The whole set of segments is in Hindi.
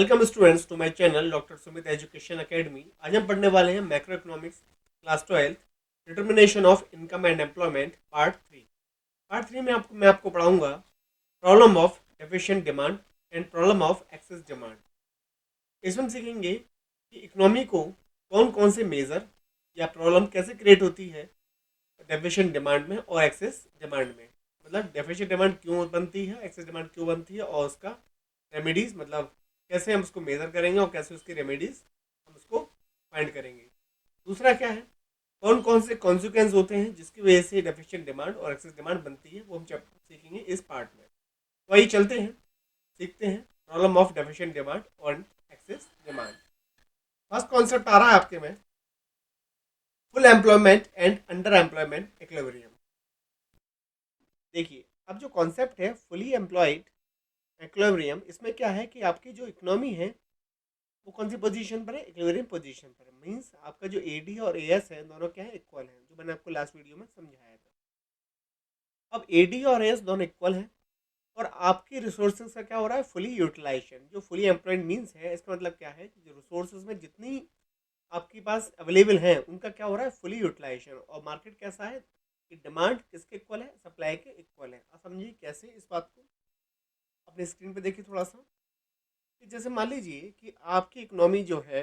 Welcome students to my channel doctor Sumit education academy. आज हम पढ़ने वाले हैं macro economics class 12 determination of income and employment part three में मैं आपको पढ़ाऊंगा problem of efficient demand and problem of excess demand. इसमें हम सीखेंगे कि इकोनॉमी को कौन कौन से मेजर या प्रॉब्लम कैसे क्रिएट होती है डेफिशिएंट डिमांड में और एक्सेस डिमांड में। मतलब डेफिशिएंट डिमांड क्यों बनती है, एक्सेस डिमांड क्यों बनती है और उसका रेमेडीज, मतलब कैसे हम उसको मेजर करेंगे और कैसे उसकी रेमेडीज हम उसको फाइंड करेंगे। दूसरा क्या है, कौन कौन से कॉन्सिक्वेंस होते हैं जिसकी वजह से डेफिशिएंट डिमांड और एक्सेस डिमांड बनती है, वो हम सीखेंगे इस पार्ट में। तो आइए चलते हैं, सीखते हैं प्रॉब्लम ऑफ डेफिशिएंट डिमांड और एक्सेस डिमांड। फर्स्ट कॉन्सेप्ट आ रहा है आपके में, full employment and under employment equilibrium. देखिए, अब जो कॉन्सेप्ट है फुली एम्प्लॉयड इक्विलिब्रियम, इसमें क्या है कि आपकी जो इकोनॉमी है वो कौन सी पोजीशन पर है, इक्विलिब्रियम पोजीशन पर है। मींस आपका जो एडी और एएस है दोनों क्या है, इक्वल है, जो मैंने आपको लास्ट वीडियो में समझाया था। अब एडी और एएस दोनों इक्वल हैं और आपकी रिसोर्सेज का क्या हो रहा है, फुली यूटिलाइजेशन। जो फुली एम्प्लॉयड मींस है, इसका मतलब क्या है कि जो रिसोर्सेज में जितनी आपके पास अवेलेबल है उनका क्या हो रहा है, फुली यूटिलाइजेशन। और मार्केट कैसा है कि डिमांड किसके इक्वल है, सप्लाई के इक्वल है। आप समझिए कैसे इस बात को, अपने स्क्रीन पे देखिए थोड़ा सा। कि जैसे मान लीजिए कि आपकी इकोनॉमी जो है,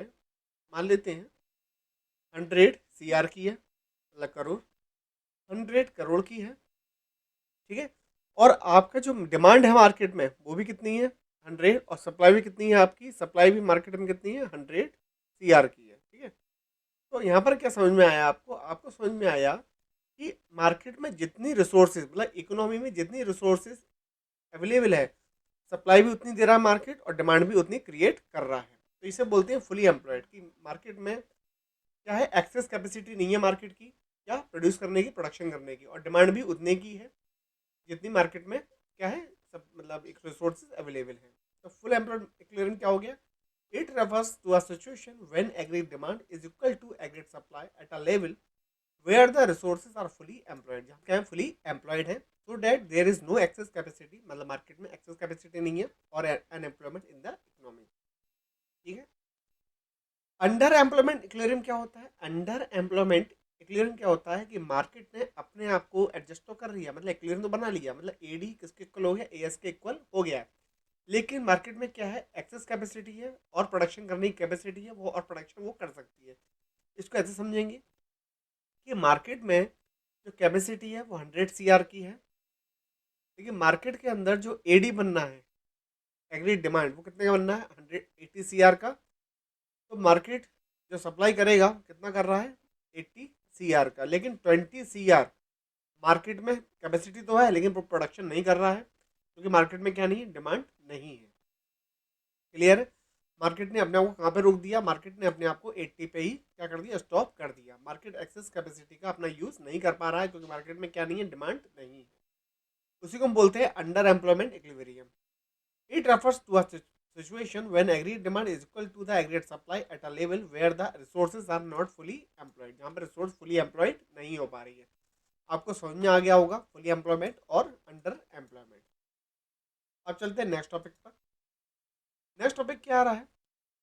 मान लेते हैं 100 CR की है, मतलब करोड़, 100 करोड़ की है, ठीक है। और आपका जो डिमांड है मार्केट में वो भी कितनी है, 100, और सप्लाई भी कितनी है, आपकी सप्लाई भी मार्केट में कितनी है, 100 CR की है, ठीक है। तो यहाँ पर क्या समझ में आया आपको, आपको समझ में आया कि मार्केट में जितनी रिसोर्सेज, मतलब इकोनॉमी में जितनी रिसोर्सेज अवेलेबल है, सप्लाई भी उतनी दे रहा है मार्केट और डिमांड भी उतनी क्रिएट कर रहा है। तो इसे बोलते हैं फुली एम्प्लॉयड। कि मार्केट में क्या है, एक्सेस कैपेसिटी नहीं है मार्केट की क्या प्रोड्यूस करने की, प्रोडक्शन करने की, और डिमांड भी उतने की है जितनी मार्केट में क्या है, सब मतलब एक रिसोर्सेज अवेलेबल है। तो फुल एम्प्लॉयड इक्विलिब्रियम क्या हो गया, it refers to a situation when agreed demand is equal to agreed supply at a level where the resources are fully employed. जहाँ क्या है, फुली एम्प्लॉयड है, so that there is no excess capacity, मतलब मार्केट में एक्सेस कैपेसिटी नहीं है और अनएम्प्लॉयमेंट इन द इकोनॉमी, ठीक है। अंडर एम्प्लॉयमेंट इक्विलिब्रियम क्या होता है, अंडर एम्प्लॉयमेंट इक्विलिब्रियम क्या होता है कि मार्केट ने अपने आप को एडजस्ट तो कर लिया, मतलब इक्विलिब्रियम तो बना लिया, मतलब एडी किसके इक्वल हो गया, एएस के इक्वल हो गया है। लेकिन मार्केट में क्या है, एक्सेस कैपेसिटी है और प्रोडक्शन करने की कैपेसिटी है, वो और प्रोडक्शन वो कर सकती है। इसको ऐसे समझेंगे कि मार्केट में जो कैपेसिटी है वो 100 CR की है, लेकिन मार्केट के अंदर जो एडी बनना है, एग्रीड डिमांड, वो कितने का बनना है, 180 CR का। तो मार्केट जो सप्लाई करेगा कितना कर रहा है, 80 CR का, लेकिन 20 CR मार्केट में कैपेसिटी तो है लेकिन प्रोडक्शन नहीं कर रहा है, क्योंकि मार्केट में क्या नहीं है, डिमांड नहीं है। क्लियर है। मार्केट ने अपने आप को कहाँ पे रोक दिया, मार्केट ने अपने आप को 80 पे ही क्या कर दिया, स्टॉप कर दिया। मार्केट एक्सेस कैपेसिटी का अपना यूज नहीं कर पा रहा है, क्योंकि मार्केट में क्या नहीं है, डिमांड नहीं है। उसी को हम बोलते हैं under employment equilibrium. It refers to a situation when agreed demand is equal to the agreed supply at a level where the resources are not fully employed, जहाँ पर रिसोर्स फुली एम्प्लॉयड नहीं हो पा रही है। आपको समझ में आ गया होगा फुली एम्प्लॉयमेंट और अंडर एम्प्लॉयमेंट। अब चलते हैं नेक्स्ट टॉपिक पर। नेक्स्ट टॉपिक क्या आ रहा है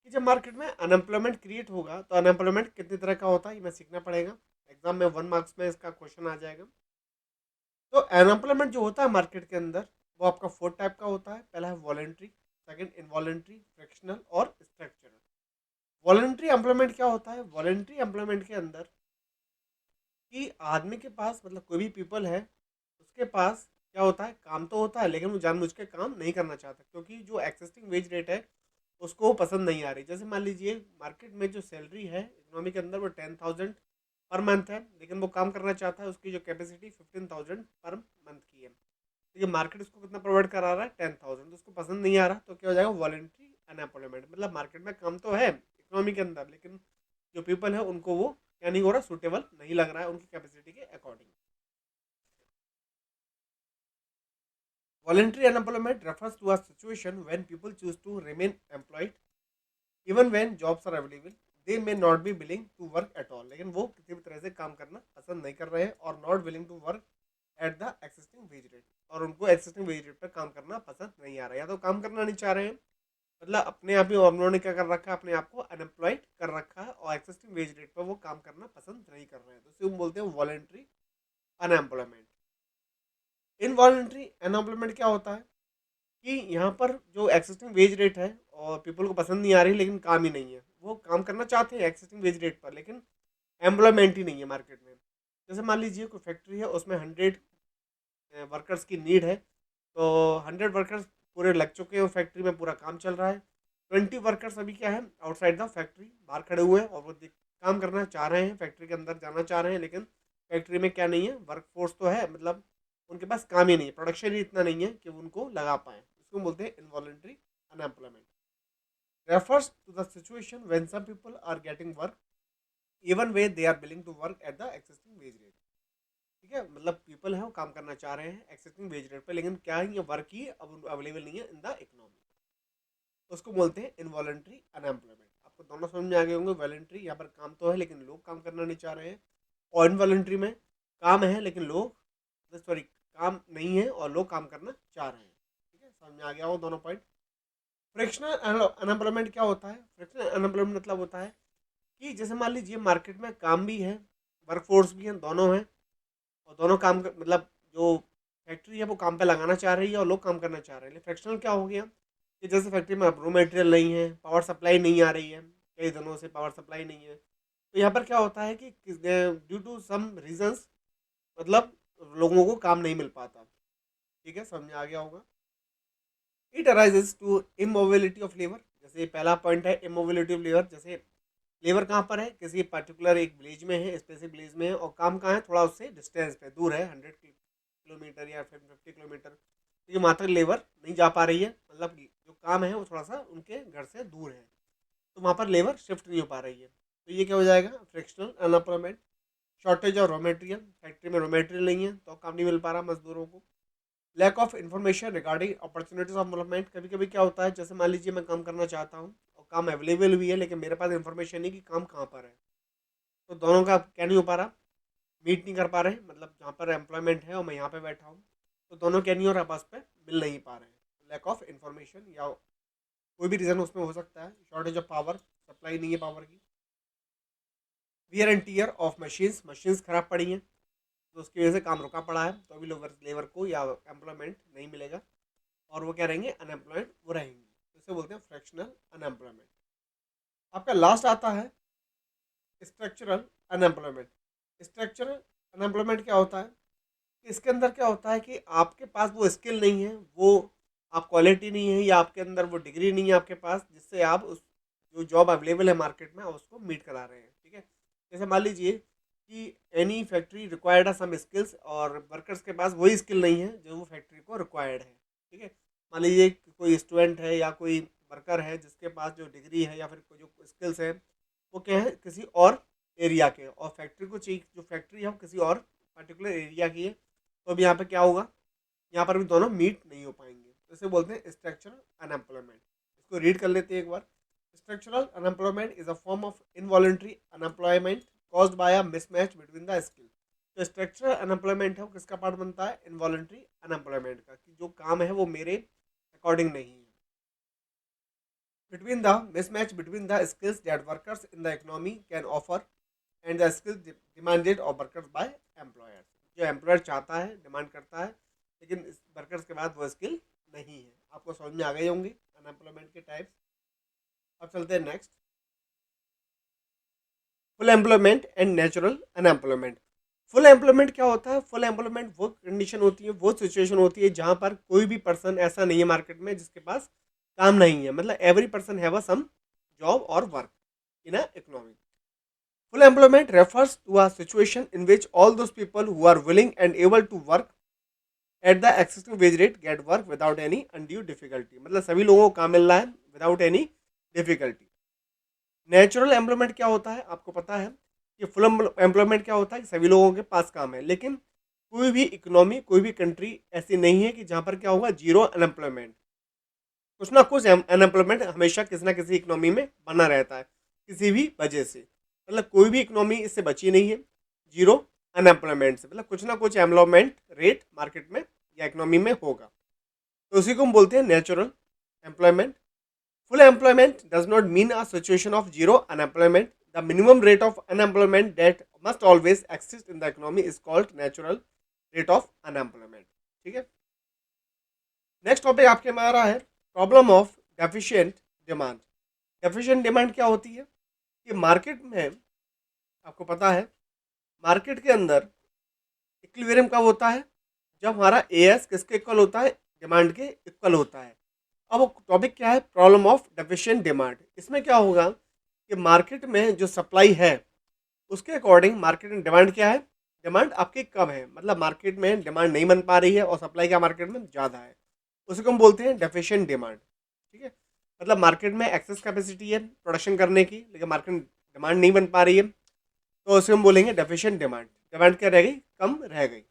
कि जब मार्केट में अनएम्प्लॉयमेंट क्रिएट होगा तो अनएम्प्लॉयमेंट कितनी तरह का होता है, ये मैं सीखना पड़ेगा। एग्जाम में 1 मार्क्स में इसका क्वेश्चन आ जाएगा। तो अनएम्प्लॉयमेंट जो होता है मार्केट के अंदर, वो आपका 4 टाइप का होता है। पहला है वॉलेंट्री, सेकंड इनवॉलेंट्री, फ्रिक्शनल और स्ट्रक्चरल। वॉलेंट्री एम्प्लॉयमेंट क्या होता है, वॉलेंट्री एम्प्लॉयमेंट के अंदर कि आदमी के पास, मतलब कोई भी पीपल है, उसके पास क्या होता है, काम तो होता है लेकिन वो जानबूझ के काम नहीं करना चाहता, क्योंकि जो एक्सिस्टिंग वेज रेट है उसको वो पसंद नहीं आ रही। जैसे मान लीजिए मार्केट में जो सैलरी है इकोनॉमी के अंदर वो 10,000 पर मंथ है, लेकिन वो काम करना चाहता है, उसकी जो कैपेसिटी 15,000 पर मंथ की है, लेकिन मार्केट उसको कितना प्रोवाइड करा रहा है, 10,000, तो उसको पसंद नहीं आ रहा। तो क्या हो जाएगा, वॉलेंट्री अनएम्प्लॉयमेंट। मतलब मार्केट में काम तो है इकोनॉमी के अंदर, लेकिन जो पीपल है उनको वो क्या नहीं हो रहा, सूटेबल नहीं लग रहा है उनकी कैपेसिटी के according. Voluntary unemployment refers to a situation when people choose to remain employed even when jobs are available. They may not be willing to work at all, लेकिन वो किसी भी तरह से काम करना पसंद नहीं कर रहे हैं, और not willing to work at the existing wage rate, और उनको एक्सिस्टिंग वेज रेट पर काम करना पसंद नहीं आ रहा है। या तो काम करना नहीं चाह रहे हैं मतलब अपने आप ही उन्होंने क्या कर रखा है, अपने आप को अनएम्प्लॉयड कर रखा है और एक्सिस्टिंग वेज रेट पर वो काम करना पसंद नहीं कर रहे हैं, तो इसे हम बोलते हैं वॉलेंट्री अनएम्प्लॉयमेंट। इनवॉलेंट्री अनएम्प्लॉयमेंट क्या होता है कि यहाँ पर जो एक्सिस्टिंग वेज रेट है और पीपल को पसंद नहीं आ रही लेकिन काम ही नहीं है, वो काम करना चाहते हैं एक्सिस्टिंग वेज रेट पर लेकिन एम्प्लॉयमेंट ही नहीं है मार्केट में। जैसे मान लीजिए कोई फैक्ट्री है, उसमें 100 वर्कर्स की नीड है, तो 100 वर्कर्स पूरे लग चुके हैं फैक्ट्री में, पूरा काम चल रहा है। 20 वर्कर्स अभी क्या है, आउटसाइड द फैक्ट्री बाहर खड़े हुए हैं और वो काम करना चाह रहे हैं, फैक्ट्री के अंदर जाना चाह रहे हैं, लेकिन फैक्ट्री में क्या नहीं है, वर्क फोर्स तो है, मतलब उनके पास काम ही नहीं है, प्रोडक्शन ही इतना नहीं है कि वो उनको लगा पाए। इसको बोलते हैं involuntary unemployment. Refers to the situation when some people are getting work even वे they are willing to work at the existing wage rate. ठीक है, मतलब पीपल है वो काम करना चाह रहे हैं एक्सिस्टिंग वेज रेट पे, लेकिन क्या है, ये वर्क ही अब अवेलेबल नहीं है इन द इकोनॉमी, तो उसको बोलते हैं इनवॉलेंट्री अनएम्प्लॉयमेंट। आपको दोनों समझ में आ गए होंगे, वॉलेंट्री यहाँ पर काम तो है लेकिन लोग काम करना नहीं चाह रहे हैं, और इनवॉलेंट्री में काम है लेकिन लोग, सॉरी, काम नहीं है और लोग काम करना चाह रहे हैं। ठीक है, समझ में आ गया हो दोनों पॉइंट। फ्रिक्शनल अनएम्प्लॉयमेंट क्या होता है? फ्रिक्शनल अनएम्प्लॉयमेंट मतलब होता है कि जैसे मान लीजिए मार्केट में काम भी है, वर्कफोर्स भी है, दोनों है, और दोनों मतलब जो फैक्ट्री है वो काम पे लगाना चाह रही है और लोग काम करना चाह रहे हैं। फ्रैक्शनल क्या हो गया कि जैसे फैक्ट्री में रो मटेरियल नहीं है, पावर सप्लाई नहीं आ रही है, कई दिनों से पावर सप्लाई नहीं है, तो यहाँ पर क्या होता है कि ड्यू टू सम रीजंस, मतलब लोगों को काम नहीं मिल पाता। ठीक है, समझ में आ गया होगा। It arises to immobility of labour, जैसे पहला पॉइंट है इमोबिलिटी ऑफ लेबर। जैसे लेबर कहाँ पर है, किसी पर्टिकुलर एक विलेज में है, स्पेसिफिक विलेज में है, और काम कहाँ है, थोड़ा उससे डिस्टेंस पे दूर है, 100 किलोमीटर या फिर 50 किलोमीटर, क्योंकि वहाँ तक लेबर नहीं जा पा रही है, मतलब जो काम है वो थोड़ा सा उनके घर से दूर है, तो वहाँ पर लेबर शिफ्ट नहीं हो पा रही है, तो ये क्या हो जाएगा, frictional unemployment. Shortage of raw material, factory में रॉ मटेरियल नहीं है तो काम नहीं मिल पा रहा मजदूरों को। Lack of information regarding opportunities of development, कभी कभी क्या होता है, जैसे मान लीजिए मैं काम करना चाहता हूँ और काम अवेलेबल भी है लेकिन मेरे पास इन्फॉर्मेशन नहीं कि काम कहाँ पर है, तो दोनों का क्या नहीं हो पा रहा, मीट नहीं कर पा रहे, मतलब जहाँ पर एम्प्लॉयमेंट है और मैं यहाँ पे बैठा हूँ, तो दोनों क्या नहीं हो रहा, आपस पे मिल नहीं पा रहे हैं। लैक ऑफ इन्फॉर्मेशन या कोई भी रीज़न उसमें हो सकता है। शॉर्टेज ऑफ पावर, सप्लाई नहीं है पावर की। Wear and tear of machines, machines खराब पड़ी हैं तो उसकी वजह से काम रुका पड़ा है, तो अभी लेबर को या एम्प्लॉयमेंट नहीं मिलेगा और वो क्या रहेंगे, अनएम्प्लॉयड वो रहेंगे, तो इसे बोलते हैं फ्रैक्शनल अनएम्प्लॉयमेंट। आपका लास्ट आता है स्ट्रक्चरल अनएम्प्लॉयमेंट। स्ट्रक्चरल अनएम्प्लॉयमेंट क्या होता है, इसके अंदर क्या होता है कि आपके पास वो स्किल नहीं है, वो आप क्वालिटी नहीं है, या आपके अंदर वो डिग्री नहीं है आपके पास, जिससे आप उस जो जॉब अवेलेबल है मार्केट में उसको मीट करा रहे हैं। ठीक है, जैसे मान लीजिए कि any factory required some skills और वर्कर्स के पास वही स्किल नहीं है जो वो फैक्ट्री को रिक्वायर्ड है। ठीक है, मान लीजिए कि कोई स्टूडेंट है या कोई वर्कर है जिसके पास जो डिग्री है या फिर कोई जो स्किल्स है, वो क्या है, किसी और एरिया के, और फैक्ट्री को चाहिए, जो फैक्ट्री है वो किसी और पर्टिकुलर एरिया की है, तो अब यहाँ पे क्या होगा, यहाँ पर भी दोनों मीट नहीं हो पाएंगे, तो इसे बोलते हैं स्ट्रक्चरल अनएम्प्लॉयमेंट। इसको रीड कर लेते हैं एक बार। Structural unemployment is a form of involuntary unemployment caused by a mismatch between the skill. तो स्ट्रक्चरल अनएम्प्लॉयमेंट है वो किसका पार्ट बनता है, इनवॉलेंट्री अनएम्प्लॉयमेंट का, कि जो काम है वो मेरे अकॉर्डिंग नहीं है। between the mismatch between the skills that workers in the economy can offer and the skills demanded of workers by employers। जो एम्प्लॉयर चाहता है, डिमांड करता है, लेकिन इस वर्कर्स के बाद वो स्किल नहीं है। आपको समझ में आ गए होंगे अनएम्प्लॉयमेंट के टाइप्स। अब चलते हैं next, full employment and natural unemployment. Full employment क्या होता है, फुल एम्प्लॉयमेंट वो कंडीशन होती है, वो सिचुएशन होती है जहाँ पर कोई भी पर्सन ऐसा नहीं है मार्केट में जिसके पास काम नहीं है, मतलब every person have a some job और work in a economy. Full employment refers to a situation in which all those people who are willing and able to work at the existing wage rate get work without any undue difficulty। मतलब सभी लोगों को काम मिल रहा है without any difficulty. Natural employment क्या होता है, आपको पता है कि फुल एम्प्लॉयमेंट क्या होता है कि सभी लोगों के पास काम है, लेकिन कोई भी इकोनॉमी, कोई भी कंट्री ऐसी नहीं है कि जहाँ पर क्या होगा, जीरो अनएम्प्लॉयमेंट। कुछ ना कुछ अनएम्प्लॉयमेंट हमेशा किसी ना किसी इकोनॉमी में बना रहता है, किसी भी वजह से, मतलब कोई भी इकोनॉमी इससे बची नहीं है जीरो अनएम्प्लॉयमेंट से, मतलब कुछ ना कुछ एम्प्लॉयमेंट रेट मार्केट में या इकोनॉमी में होगा, तो उसी को हम बोलते हैं natural employment. Full employment does not mean a situation of zero unemployment. The minimum rate of unemployment that must always exist in the economy is called natural rate of unemployment. ठीक है, नेक्स्ट टॉपिक आपके में आ रहा है problem of deficient demand. Deficient demand क्या होती है कि मार्केट में, आपको पता है मार्केट के अंदर इक्विलिब्रियम कब होता है, जब हमारा एएस किसके इक्वल होता है, डिमांड के इक्वल होता है। अब टॉपिक क्या है, प्रॉब्लम ऑफ डेफिशिएंट डिमांड। इसमें क्या होगा कि मार्केट में जो सप्लाई है उसके अकॉर्डिंग मार्केट में डिमांड क्या है, डिमांड आपकी कम है, मतलब मार्केट में डिमांड नहीं बन पा रही है और सप्लाई क्या मार्केट में ज़्यादा है, उसे हम बोलते हैं डेफिशिएंट डिमांड। ठीक है, मतलब मार्केट में एक्सेस कैपेसिटी है प्रोडक्शन करने की, लेकिन मार्केट में डिमांड नहीं बन पा रही है, तो उसे हम बोलेंगे डेफिशिएंट डिमांड। डिमांड क्या रह गई, कम रह गई।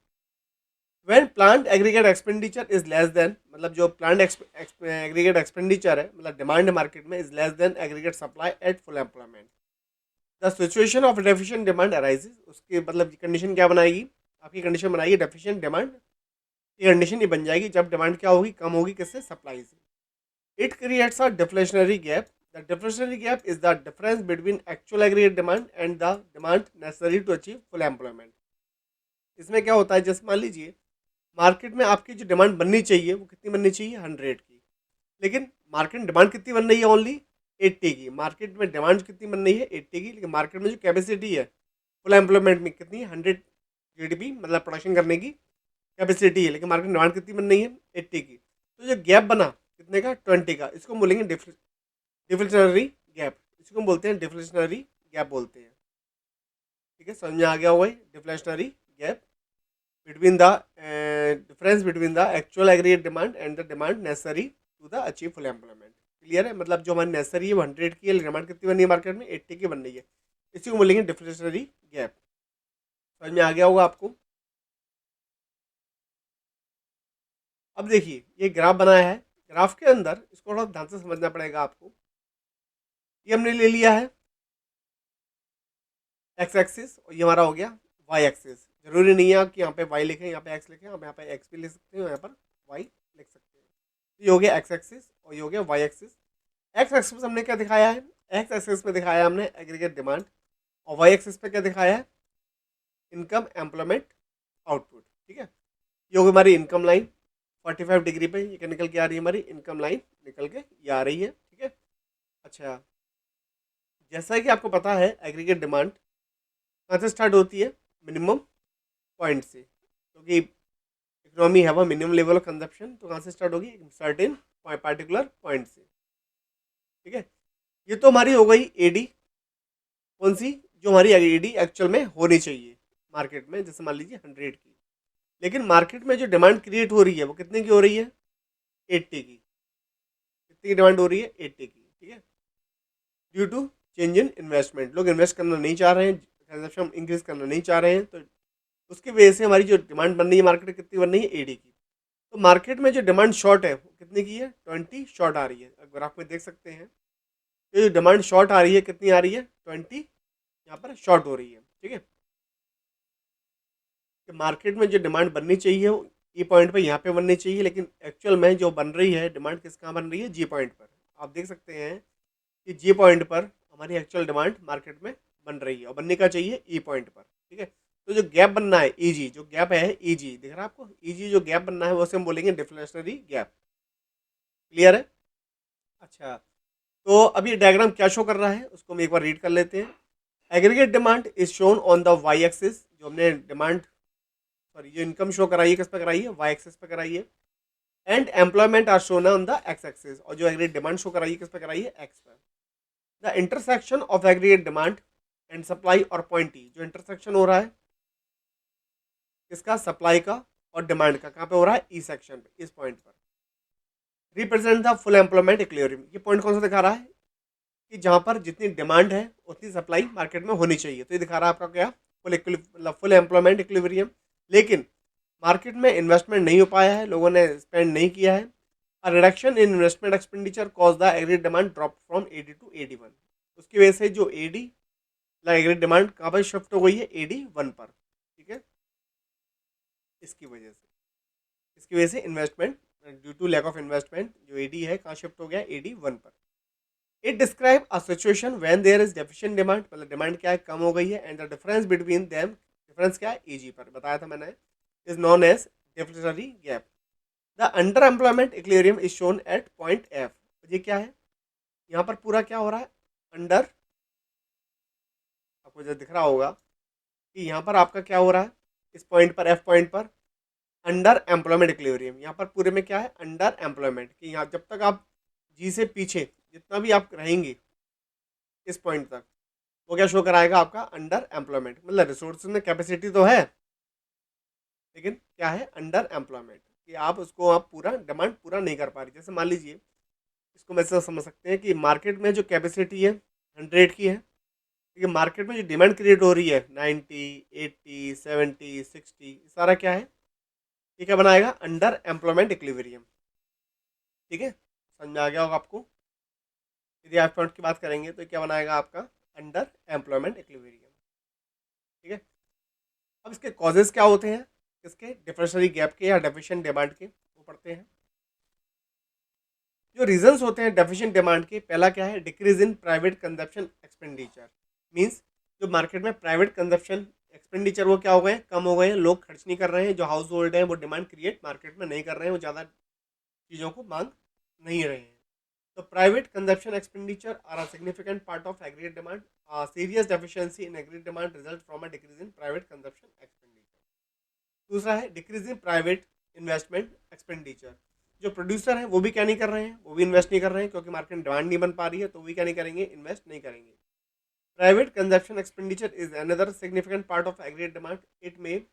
When plant aggregate expenditure is less than, मतलब जो प्लांट एग्रीगेट एक्सपेंडिचर है, मतलब डिमांड मार्केट में, is less than aggregate supply at full employment, the situation of deficient demand arises. उसकी मतलब कंडीशन क्या बनाएगी, आपकी कंडीशन बनाएगी डेफिशिएंट डिमांड। ये कंडीशन ये बन जाएगी जब डिमांड क्या होगी, कम होगी, किससे, सप्लाई से। It creates a deflationary gap. The deflationary gap is the difference between actual aggregate demand and the demand necessary to achieve full employment. इसमें क्या होता है, जैसे मान लीजिए मार्केट में आपकी जो डिमांड बननी चाहिए वो कितनी बननी चाहिए, 100 की, लेकिन मार्केट में डिमांड कितनी बन रही है, ओनली 80 की। मार्केट में डिमांड कितनी बन रही है, 80 की, लेकिन मार्केट में जो कैपेसिटी है फुल एम्प्लॉयमेंट में कितनी है, 100 जीडीपी, मतलब प्रोडक्शन करने की कैपेसिटी है, लेकिन मार्केट में डिमांड कितनी बन रही है, 80 की। तो जो गैप बना कितने का, 20 का, इसको हम बोलेंगे डिफ्लेशनरी गैप। इसको हम बोलते हैं डिफ्लेशनरी गैप बोलते हैं। ठीक है, समझ में आ गया होगा deflationary gap between the difference between the actual aggregate demand and the demand necessary to the achieve full employment। Clear है, मतलब जो हमारी नेसेसरी है वो 100 की है, डिमांड कितनी बन रही है मार्केट में, 80 की बन रही है, इसी को बोलेंगे डिफ्लेशनरी गैप। समझ में आ गया होगा आपको। अब देखिए ये ग्राफ बनाया है, ग्राफ के अंदर इसको थोड़ा ध्यान से समझना पड़ेगा आपको। ये हमने ले लिया है एक्स एक्सिस और ये हमारा हो गया वाई एक्सिस। जरूरी नहीं है कि यहाँ पे वाई लिखें, यहाँ पे एक्स लिखें, आप यहाँ पे एक्स भी लिख सकते हो, यहाँ पर वाई लिख सकते हैं। ये हो गया एक्स एक्सिस और ये हो गया वाई एक्सिस। एक्स एक्सिस हमने क्या दिखाया है, एक्स एक्सिस में दिखाया हमने एग्रीगेट डिमांड, और वाई एक्सिस पे क्या दिखाया है, इनकम एम्प्लॉयमेंट आउटपुट। ठीक है, ये होगी हमारी इनकम लाइन, 45 डिग्री पे ये निकल के आ रही है, हमारी इनकम लाइन निकल के ये आ रही है। ठीक है, अच्छा, जैसा कि आपको पता है एग्रीगेट डिमांड कहाँ से स्टार्ट होती है, मिनिमम पॉइंट से, क्योंकि इकोनॉमी है वो मिनिमम लेवल ऑफ कंजप्शन, तो कहाँ से स्टार्ट होगी, सर्टेन पार्टिकुलर पॉइंट से। ठीक है, ये तो हमारी हो गई एडी, कौन सी, जो हमारी एडी एक्चुअल में होनी चाहिए मार्केट में, जैसे मान लीजिए 100 की, लेकिन मार्केट में जो डिमांड क्रिएट हो रही है वो कितने की हो रही है, 80 की। कितनी की डिमांड हो रही है, 80 की। ठीक है, due to change in investment, लोग इन्वेस्ट करना नहीं चाह रहे हैं, कंजप्शन इंक्रीज करना नहीं चाह रहे हैं, तो उसकी वजह से हमारी जो डिमांड बन रही है मार्केट में कितनी बन रही है, 80 की। तो मार्केट में जो डिमांड शॉर्ट है वो कितने की है, 20 शॉर्ट आ रही है। अगर आप में देख सकते हैं तो जो डिमांड शॉर्ट आ रही है कितनी आ रही है, 20 यहाँ पर शॉर्ट हो रही है। ठीक है, कि मार्केट में जो डिमांड बननी चाहिए वो ई पॉइंट पर यहाँ पे बननी चाहिए, लेकिन एक्चुअल में जो बन रही है डिमांड किस कहाँ बन रही है, जी पॉइंट पर। आप देख सकते हैं कि जी पॉइंट पर हमारी एक्चुअल डिमांड मार्केट में बन रही है और बनने का चाहिए ई पॉइंट पर। ठीक है, तो जो गैप बनना है ईजी, जो गैप है ईजी दिख रहा है आपको, ईजी जो गैप बनना है वो से हम बोलेंगे डिफ्लेशनरी गैप। क्लियर है, अच्छा, तो अब ये डायग्राम क्या शो कर रहा है उसको हम एक बार रीड कर लेते हैं। Aggregate demand is shown on the Y axis, जो हमने डिमांड, सॉरी, जो इनकम शो कराई है किस पे कराई है, वाई एक्सिस पे कराई है, and employment are shown on the X axis, और जो एग्रीगेट डिमांड शो कराई है किस पे कराई है, एक्स पे। The intersection of aggregate demand and supply और पॉइंट ई, जो इंटरसेक्शन हो रहा है किसका, सप्लाई का और डिमांड का, कहाँ पे हो रहा है, ई सेक्शन पे, इस पॉइंट पर, represent the full employment equilibrium. ये पॉइंट कौन सा दिखा रहा है, कि जहाँ पर जितनी डिमांड है उतनी सप्लाई मार्केट में होनी चाहिए, तो ये दिखा रहा है आपका क्या, मतलब फुल एम्प्लॉयमेंट इक्विलिब्रियम। लेकिन मार्केट में इन्वेस्टमेंट नहीं हो पाया है, लोगों ने स्पेंड नहीं किया है। A reduction in investment expenditure cause the aggregate demand drop from 80 to 81। उसकी वजह से जो एडी एग्रीगेट डिमांड कहाँ पर शिफ्ट हो गई है, 81 पर। ठीक है, इसकी वजह से investment, due to lack of investment जो एडी है कहाँ शिफ्ट हो गया, 81 पर। It describe a situation when there is deficient demand, मतलब डिमांड क्या है, कम हो गई है, and the difference between them, difference क्या है, ईजी पर बताया था मैंने, is known as deficitary gap. The under employment equilibrium is shown at point F. ये क्या है, यहाँ पर पूरा क्या हो रहा है, अंडर, आपको जो दिख रहा होगा कि यहाँ पर आपका क्या हो रहा है, इस पॉइंट पर, एफ पॉइंट पर अंडर एम्प्लॉयमेंट इक्विलिब्रियम, यहाँ पर पूरे में क्या है, अंडर एम्प्लॉयमेंट, कि यहाँ जब तक आप जी से पीछे जितना भी आप रहेंगे इस पॉइंट तक, वो क्या शो कराएगा, आपका अंडर एम्प्लॉयमेंट, मतलब रिसोर्सेज में कैपेसिटी तो है लेकिन क्या है, अंडर एम्प्लॉयमेंट, कि आप उसको आप पूरा डिमांड पूरा नहीं कर पा रही। जैसे मान लीजिए, इसको मैं से समझ सकते हैं कि मार्केट में जो कैपेसिटी है 100 की है, लेकिन मार्केट में जो डिमांड क्रिएट हो रही है 90, 80, 70, 60, सारा क्या है, ये क्या बनाएगा, अंडर एम्प्लॉयमेंट इक्विलिब्रियम। ठीक है, समझ में आ गया होगा आपको। यदि आप पॉइंट की बात करेंगे तो क्या बनाएगा आपका, अंडर एम्प्लॉयमेंट इक्विलिब्रियम। ठीक है, अब इसके कॉजेज क्या होते हैं, इसके डिफरेंशियरी गैप के या डेफिशिएंट डिमांड के, वो पढ़ते हैं। जो रीजंस होते हैं डेफिशिएंट डिमांड के, पहला क्या है, decrease in private consumption expenditure, means जो मार्केट में प्राइवेट कंजप्शन एक्सपेंडिचर वो क्या हो गए, कम हो गए हैं, लोग खर्च नहीं कर रहे हैं, जो हाउस होल्ड है वो डिमांड क्रिएट मार्केट में नहीं कर रहे हैं, वो ज़्यादा चीज़ों को मांग नहीं रहे हैं। तो private consumption expenditure are a significant part of aggregate demand. Serious deficiency in aggregate demand result from a decrease in private consumption expenditure. दूसरा है decrease in private investment expenditure, जो प्रोड्यूसर हैं वो भी क्या नहीं कर रहे हैं, वो भी इन्वेस्ट नहीं कर रहे हैं, क्योंकि मार्केट में डिमांड नहीं बन पा रही है, तो वो भी क्या नहीं करेंगे, इन्वेस्ट नहीं करेंगे। Private consumption expenditure is another significant part of aggregate demand, it may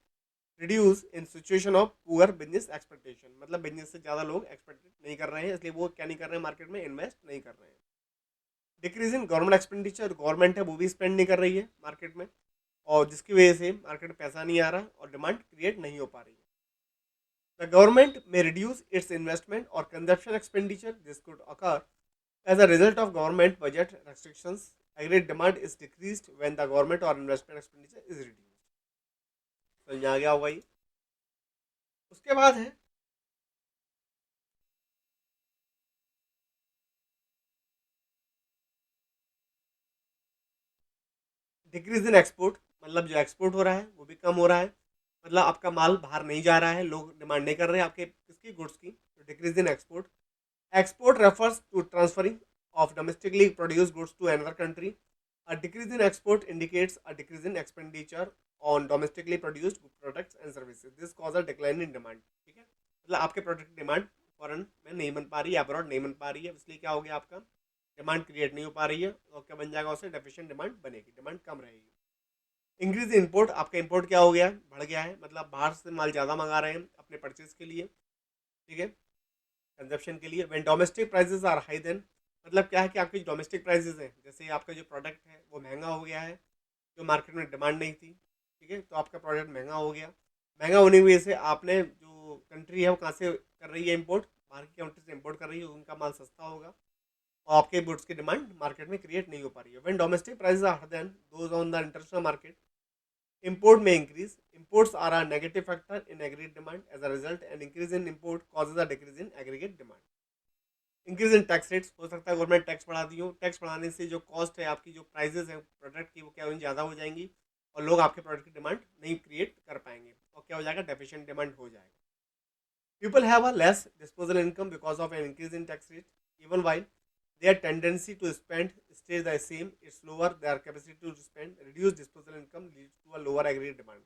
reduce in situation of poor business expectation, मतलब बिजनेस से ज़्यादा लोग एक्सपेक्ट नहीं कर रहे हैं, इसलिए वो क्या नहीं कर रहे हैं, मार्केट में इन्वेस्ट नहीं कर रहे हैं। Decrease in government expenditure, government है वो भी स्पेंड नहीं कर रही है मार्केट में, और जिसकी वजह से मार्केट में पैसा नहीं आ रहा और डिमांड क्रिएट नहीं हो पा रही है। The government may reduce its investment or consumption expenditure. This could occur as a result of government budget restrictions. Aggregate demand is decreased when the government or investment expenditure is reduced. तो यहाँ गया होगा ये। उसके बाद है डिक्रीज इन एक्सपोर्ट, मतलब जो एक्सपोर्ट हो रहा है वो भी कम हो रहा है, मतलब आपका माल बाहर नहीं जा रहा है, लोग डिमांड नहीं कर रहे हैं आपके किसकी, गुड्स की। Decrease in export, export refers to transferring of domestically produced goods to another country. A decrease in export indicates a decrease in expenditure on domestically produced products and services. This causes a decline in demand. ठीक है, मतलब आपके प्रोडक्ट की डिमांड फॉरेन में नहीं बन पा रही है, अब्रॉड नहीं बन पा रही है, इसलिए क्या हो गया, आपका डिमांड क्रिएट नहीं हो पा रही है, और क्या बन जाएगा, उससे डेफिशिएंट डिमांड बनेगी, डिमांड कम रहेगी। इंक्रीज इंपोर्ट, आपका इंपोर्ट क्या हो गया है, बढ़ गया है, मतलब बाहर से माल ज़्यादा मंगा रहे हैं अपने परचेज के लिए। ठीक है, कंजप्शन के लिए। When domestic prices are high then, मतलब क्या है कि आपकी डोमेस्टिक प्राइसेस हैं, जैसे आपका जो प्रोडक्ट है वो महंगा हो गया है, जो मार्केट में डिमांड नहीं थी, ठीक है, तो आपका प्रोडक्ट महंगा हो गया। महंगा होने की वजह से आपने जो कंट्री है वो कहाँ से कर रही है इम्पोर्ट, बाहर की कंट्री से इम्पोर्ट कर रही है, उनका माल सस्ता होगा और आपके गुड्स की डिमांड मार्केट में क्रिएट नहीं हो पा रही है। When domestic prices are high then those on the international market, import may increase. Imports are a negative factor in aggregate demand. As a result, an increase in import causes a decrease in aggregate demand. Increase in tax rates, हो सकता है गवर्नमेंट टैक्स बढ़ा दी हो, टैक्स बढ़ाने से जो कॉस्ट है आपकी, जो प्राइजेस है प्रोडक्ट की, वो क्या होंगी, ज़्यादा हो जाएंगी, और लोग आपके प्रोडक्ट की डिमांड नहीं क्रिएट कर पाएंगे, और क्या हो जाएगा, डेफिशिएंट डिमांड हो जाएगा। People have a less disposal income because of an increase in tax rate, even while their tendency to spend stays the same, it's lower their capacity to spend, reduced disposable income leads to a lower aggregate demand।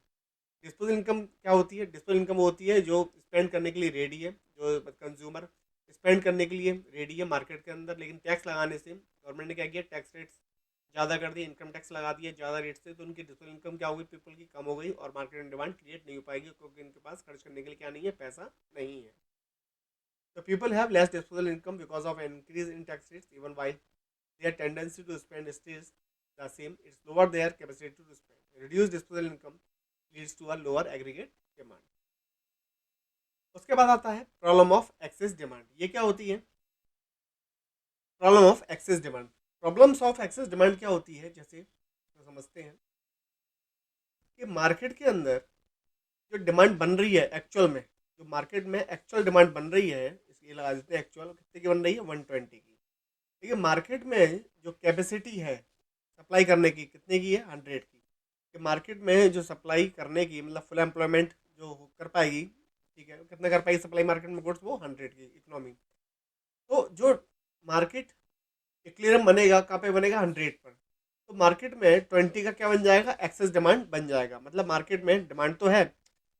Disposal income क्या होती है, डिस्पोजल इनकम होती है जो स्पेंड करने के लिए रेडी है, जो कंज्यूमर स्पेंड करने के लिए रेडी है मार्केट के अंदर, लेकिन टैक्स लगाने से गवर्नमेंट ने क्या किया, टैक्स रेट्स ज़्यादा कर दिए, इनकम टैक्स लगा दिया ज़्यादा रेट से, तो उनकी डिस्पोजल इनकम क्या होगी, पीपल की कम हो गई, और मार्केट में डिमांड क्रिएट नहीं हो पाएगी, क्योंकि इनके पास खर्च करने के लिए क्या नहीं है, पैसा नहीं है। तो people have less disposal income because of an increase in tax rates, even while their tendency to spend stays the same, it's lower their capacity to spend, reduced disposable income leads to a lower aggregate demand। उसके बाद आता है प्रॉब्लम ऑफ एक्सेस डिमांड। ये क्या होती है, problem of excess demand. Problems of excess demand क्या होती है, जैसे तो समझते हैं कि मार्केट के अंदर जो डिमांड बन रही है एक्चुअल में, जो मार्केट में एक्चुअल डिमांड बन रही है, इसलिए लगा देते हैं एक्चुअल, कितने की बन रही है, 120 की। देखिए मार्केट में जो कैपेसिटी है सप्लाई करने की कितने की है, 100 की। कि मार्केट में जो सप्लाई करने की मतलब फुल एम्प्लॉयमेंट जो कर पाएगी, ठीक है, कितना कर पाएगी सप्लाई मार्केट में गुड्स, वो 100 की इकोनॉमी। तो जो मार्केट इक्विलिब्रियम बनेगा कहाँ पे बनेगा, 100 पर। तो मार्केट में 20 का क्या बन जाएगा, एक्सेस डिमांड बन जाएगा। मतलब मार्केट में डिमांड तो है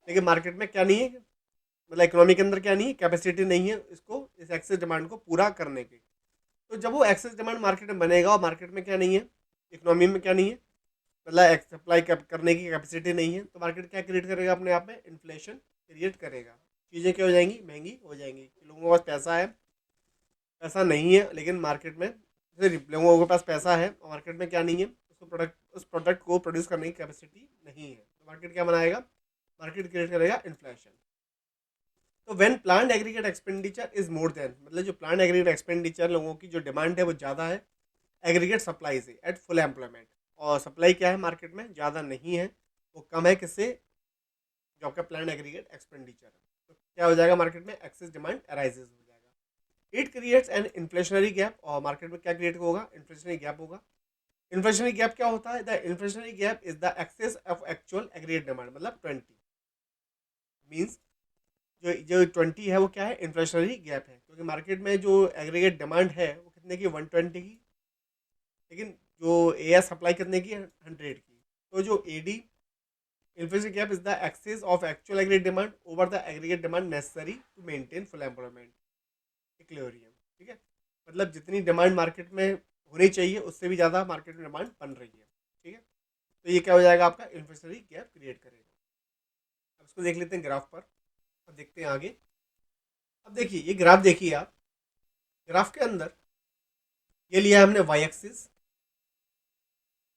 लेकिन मार्केट में क्या नहीं है, मतलब इकोनॉमी के अंदर क्या नहीं है, कैपेसिटी नहीं है इसको, इस एक्सेस डिमांड को पूरा करने की। तो जब वो एक्सेस डिमांड मार्केट में बनेगा और मार्केट में क्या नहीं है, इकोनॉमी में क्या नहीं है, मतलब सप्लाई करने की कैपेसिटी नहीं है, तो मार्केट क्या क्रिएट करेगा, अपने आप में इन्फ्लेशन क्रिएट करेगा। चीज़ें क्या हो जाएंगी, महंगी हो जाएंगी। लोगों के पास पैसा है, पैसा नहीं है, लेकिन मार्केट में सिर्फ लोगों के पास पैसा है और मार्केट में क्या नहीं है, उसको प्रोडक्ट, उस प्रोडक्ट को प्रोड्यूस करने की कैपेसिटी नहीं है, तो मार्केट क्या बनाएगा, मार्केट क्रिएट करेगा इन्फ्लेशन। तो when planned aggregate expenditure is more than, मतलब जो प्लान्ड एग्रीगेट एक्सपेंडिचर, लोगों की जो डिमांड है वो ज़्यादा है एग्रीगेट सप्लाई से एट फुल एम्प्लॉयमेंट, और सप्लाई क्या है मार्केट में, ज़्यादा नहीं है, वो कम है, किससे, जो आपका प्लान्ड एग्रीगेट एक्सपेंडिचर है। तो क्या हो जाएगा, मार्केट में एक्सेस डिमांड अराइजेज हो जाएगा। It creates an inflationary gap, और मार्केट में क्या क्रिएट होगा, इन्फ्लेशनरी गैप होगा। इन्फ्लेशनरी गैप क्या होता है, the inflationary gap is the excess of actual aggregate demand, मतलब 20 मीन्स जो 20 है वो क्या है, इन्फ्लेशनरी गैप है, क्योंकि मार्केट में जो एग्रीगेट डिमांड है वो कितने की, 120 की, लेकिन जो ए एस सप्लाई कितने की है, 100 की। तो जो A D, inflation gap is the excess of actual aggregate demand over the aggregate demand necessary to maintain full employment equilibrium. ठीक है, मतलब जितनी डिमांड मार्केट में होनी चाहिए उससे भी ज़्यादा मार्केट में डिमांड बन रही है। ठीक है, तो ये क्या हो जाएगा, आपका इन्फ्लेशनरी गैप क्रिएट करेगा। अब इसको देख लेते हैं ग्राफ पर, अब देखते हैं आगे। अब देखिए ये ग्राफ देखिए आप, ग्राफ के अंदर ये लिया है हमने वाई एक्सिस,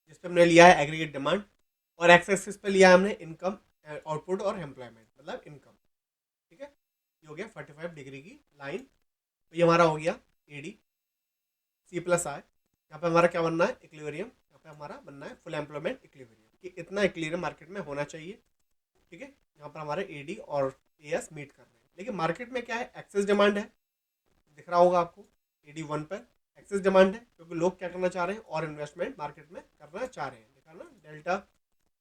जिस पे हमने लिया है एग्रीगेट डिमांड, और एक्स एक्सिस पे लिया है हमने इनकम, आउटपुट और एम्प्लॉयमेंट, मतलब इनकम। ठीक है, ये हो गया 45 डिग्री की लाइन। तो ये हमारा हो गया ए डी सी प्लस आई, यहाँ पे हमारा क्या बनना है, इक्विलिब्रियम, यहाँ पे हमारा बनना है फुल एम्प्लॉयमेंट इक्विलिब्रियम, कि इतना इक्विलिब्रियम मार्केट में होना चाहिए। ठीक है, यहाँ पर हमारे ए डी और ए एस मीट कर रहे हैं, लेकिन मार्केट में क्या है, एक्सेस डिमांड है, दिख रहा होगा आपको, ए डी 1 पर एक्सेस डिमांड है, क्योंकि लोग क्या करना चाह रहे हैं, और इन्वेस्टमेंट मार्केट में करना चाह रहे हैं, देखा ना, डेल्टा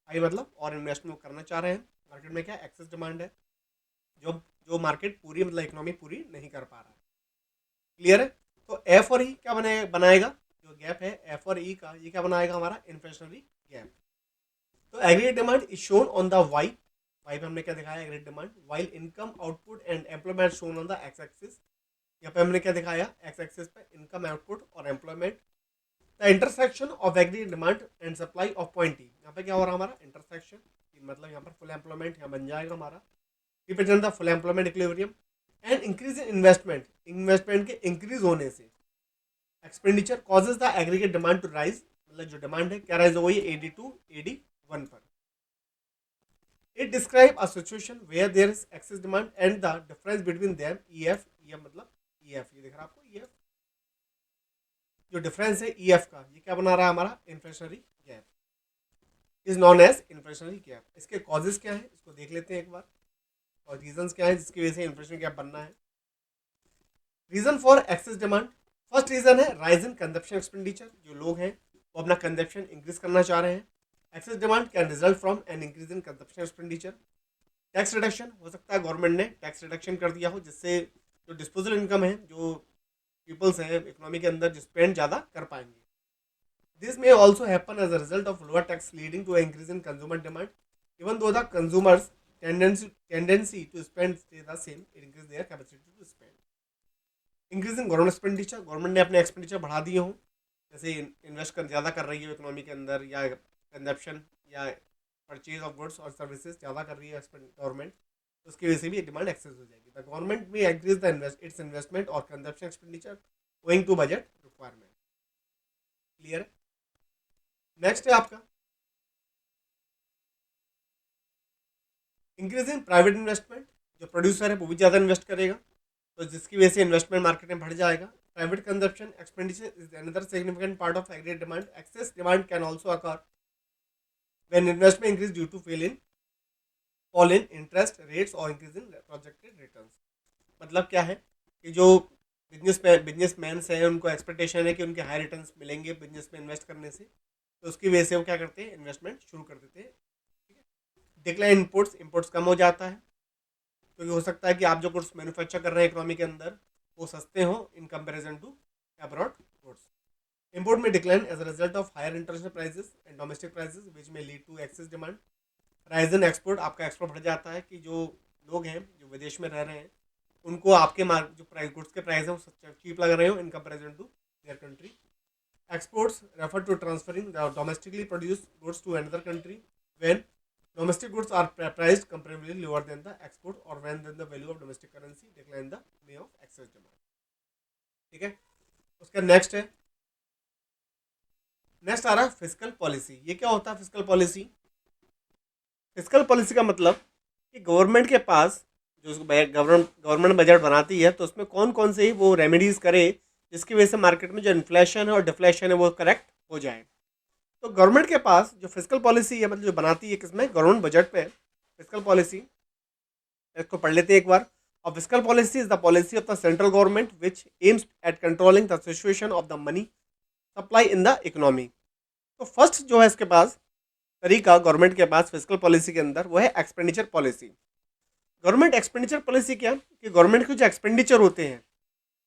आई मतलब और इन्वेस्टमेंट करना चाह रहे हैं। मार्केट में क्या एक्सेस डिमांड है, जो जो मार्केट पूरी मतलब इकोनॉमी पूरी नहीं कर पा रहा है। क्लियर है, तो एफ और ई क्या बनाएगा, जो गैप है एफ और ई का, ये क्या बनाएगा, हमारा इन्फ्लेशनरी गैप। तो aggregate demand is shown on the Y, Y पे हमने क्या दिखाया, aggregate demand, while income output and employment shown on the X axis, यहाँ पे हमने क्या दिखाया, एक्स एक्सिस पे इनकम आउटपुट और employment. The intersection of aggregate demand and supply of point E, यहाँ पे क्या हो रहा है हमारा इंटरसेक्शन, मतलब यहाँ पर फुल एम्प्लॉयमेंट यहाँ बन जाएगा हमारा, represent the full employment equilibrium. And increase in investment, investment के इंक्रीज होने से expenditure causes the aggregate demand to rise, मतलब जो डिमांड है क्या राइज हो गई, एडी टू एडी 1 पर। It describe a situation where there is excess demand and the difference between them, E F, E F मतलब ई एफ, ये दिख रहा है आपको, ई एफ, जो डिफरेंस है ई एफ का, ये क्या बना रहा है हमारा, inflationary gap, is known as inflationary gap. इसके कॉजेज क्या है, इसको देख लेते हैं एक बार, और रीजंस क्या है जिसकी वजह से इन्फ्लेशनरी गैप बनना है। Reason for excess demand, first reason है राइज इन कंजप्शन एक्सपेंडिचर, जो लोग हैं वो अपना कंजप्शन इंक्रीज करना चाह रहे हैं। Access demand can result from an increase in consumption expenditure. Tax reduction, हो सकता है गवर्नमेंट ने टैक्स रिडक्शन कर दिया हो, जिससे जो डिस्पोजल इनकम है, जो पीपल्स हैं इकोनॉमी के अंदर, जो स्पेंड ज़्यादा कर पाएंगे। This may also happen as a result of lower tax leading to increase in consumer demand, even though the consumers tendency to spend stay the same, it increase their capacity to spend. Increase in government expenditure, government ने अपने एक्सपेंडिचर बढ़ा दिए हों, जैसे इन्वेस्ट कर ज़्यादा कर रही है इकोनॉमी के अंदर, या कंजप्शन या परचेज ऑफ गुड्स और सर्विसेज ज़्यादा कर रही है गवर्नमेंट, तो उसकी वजह से भी डिमांड एक्सेस हो जाएगी। The government may increase the its investment और consumption expenditure going to budget requirement. Clear है, नेक्स्ट है आपका इंक्रीज इन प्राइवेट इन्वेस्टमेंट, जो प्रोड्यूसर है वो भी ज़्यादा इन्वेस्ट करेगा, तो जिसकी वजह से इन्वेस्टमेंट मार्केट में बढ़ जाएगा। Private consumption expenditure is another significant part of aggregate demand. Excess demand can also occur when investment increase due to fall in interest rates और इंक्रीज इन प्रोजेक्टेड रिटर्न्स। मतलब क्या है कि जो बिजनेसमैन हैं, उनको एक्सपेक्टेशन है कि उनके हाई रिटर्न्स मिलेंगे बिजनेस में इन्वेस्ट करने से, तो उसकी वजह से वो क्या करते हैं, इन्वेस्टमेंट शुरू कर देते हैं। डिक्लाइन इंपोर्ट्स कम हो जाता है, क्योंकि हो सकता है कि आप जो गुड्स मैन्युफैक्चर कर रहे हैं इकोनॉमी के अंदर वो सस्ते हों in comparison to abroad goods. Import may decline as a result of higher international prices and domestic prices which may lead to excess demand. Rise in export, आपका एक्सपोर्ट बढ़ जाता है कि जो लोग हैं जो विदेश में रह रहे हैं उनको आपके जो प्राइस गुड्स के प्राइस हैं वो चीप लग रहे हो in comparison to their country. Exports refer to transferring the domestically produced goods to another country when domestic goods are priced comparatively lower than the export or when then the value of domestic currency decline the way of excess demand। ठीक है, उसका नेक्स्ट आ रहा है फिजिकल पॉलिसी। ये क्या होता है फिजिकल पॉलिसी? फिजिकल पॉलिसी का मतलब कि गवर्नमेंट के पास जो गवर्नमेंट बजट बनाती है तो उसमें कौन कौन से ही वो रेमेडीज करे जिसकी वजह से मार्केट में जो इन्फ्लेशन है और डिफ्लेशन है वो करेक्ट हो जाए। तो गवर्नमेंट के पास जो फिजिकल पॉलिसी है मतलब जो बनाती है किसमें, गवर्नमेंट बजट में फिजिकल पॉलिसी। इसको पढ़ लेते हैं एक बार। और physical policy is the policy of the central government which aims at controlling the situation of the money supply in the economy. तो फर्स्ट जो है इसके पास तरीका गवर्नमेंट के पास फिजिकल पॉलिसी के अंदर वो है expenditure policy. Government expenditure policy क्या कि गवर्नमेंट के जो एक्सपेंडिचर होते हैं,